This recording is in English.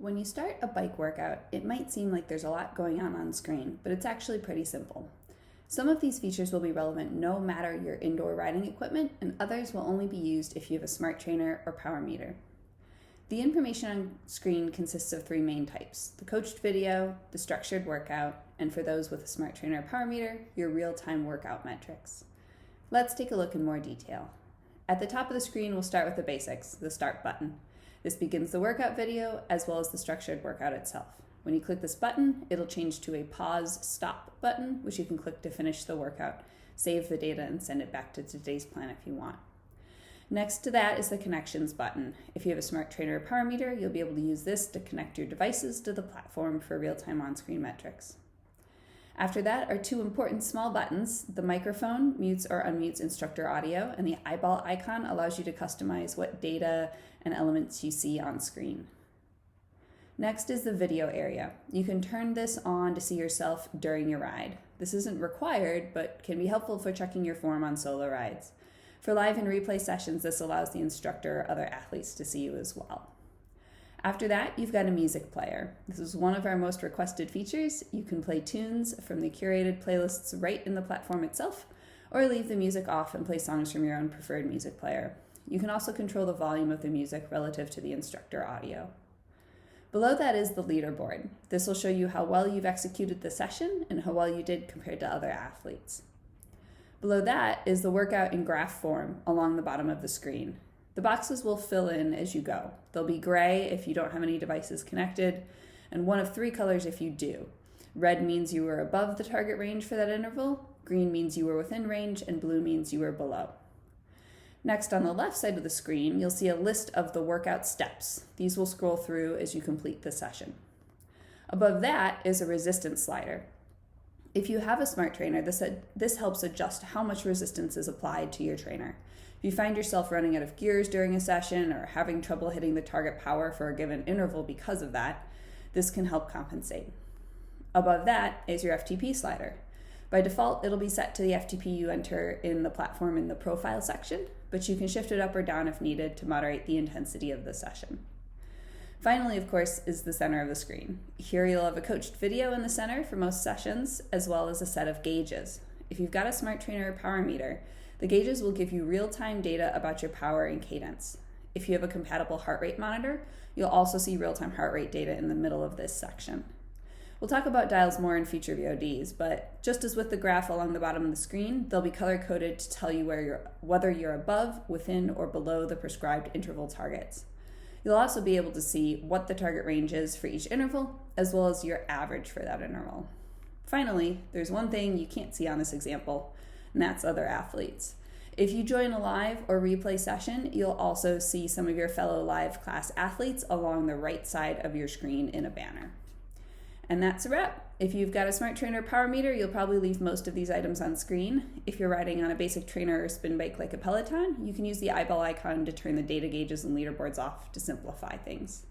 When you start a bike workout, it might seem like there's a lot going on screen, but it's actually pretty simple. Some of these features will be relevant no matter your indoor riding equipment, and others will only be used if you have a smart trainer or power meter. The information on screen consists of three main types: the coached video, the structured workout, and for those with a smart trainer or power meter, your real-time workout metrics. Let's take a look in more detail. At the top of the screen, we'll start with the basics, the start button. This begins the workout video as well as the structured workout itself. When you click this button, it'll change to a pause stop button, which you can click to finish the workout, save the data, and send it back to today's plan if you want. Next to that is the connections button. If you have a smart trainer or power meter, you'll be able to use this to connect your devices to the platform for real-time on-screen metrics. After that are two important small buttons. The microphone mutes or unmutes instructor audio, and the eyeball icon allows you to customize what data and elements you see on screen. Next is the video area. You can turn this on to see yourself during your ride. This isn't required, but can be helpful for checking your form on solo rides. For live and replay sessions, this allows the instructor or other athletes to see you as well. After that, you've got a music player. This is one of our most requested features. You can play tunes from the curated playlists right in the platform itself, or leave the music off and play songs from your own preferred music player. You can also control the volume of the music relative to the instructor audio. Below that is the leaderboard. This will show you how well you've executed the session and how well you did compared to other athletes. Below that is the workout in graph form along the bottom of the screen. The boxes will fill in as you go. They'll be gray if you don't have any devices connected, and one of three colors if you do. Red means you were above the target range for that interval, green means you were within range, and blue means you were below. Next, on the left side of the screen, you'll see a list of the workout steps. These will scroll through as you complete the session. Above that is a resistance slider. If you have a smart trainer, this helps adjust how much resistance is applied to your trainer. If you find yourself running out of gears during a session or having trouble hitting the target power for a given interval because of that, this can help compensate. Above that is your FTP slider. By default, it'll be set to the FTP you enter in the platform in the profile section, but you can shift it up or down if needed to moderate the intensity of the session. Finally, of course, is the center of the screen. Here you'll have a coached video in the center for most sessions, as well as a set of gauges. If you've got a smart trainer or power meter, the gauges will give you real-time data about your power and cadence. If you have a compatible heart rate monitor, you'll also see real-time heart rate data in the middle of this section. We'll talk about dials more in future VODs, but just as with the graph along the bottom of the screen, they'll be color-coded to tell you whether you're above, within, or below the prescribed interval targets. You'll also be able to see what the target range is for each interval, as well as your average for that interval. Finally, there's one thing you can't see on this example, and that's other athletes. If you join a live or replay session, you'll also see some of your fellow live class athletes along the right side of your screen in a banner. And that's a wrap. If you've got a smart trainer or power meter, you'll probably leave most of these items on screen. If you're riding on a basic trainer or spin bike like a Peloton, you can use the eyeball icon to turn the data gauges and leaderboards off to simplify things.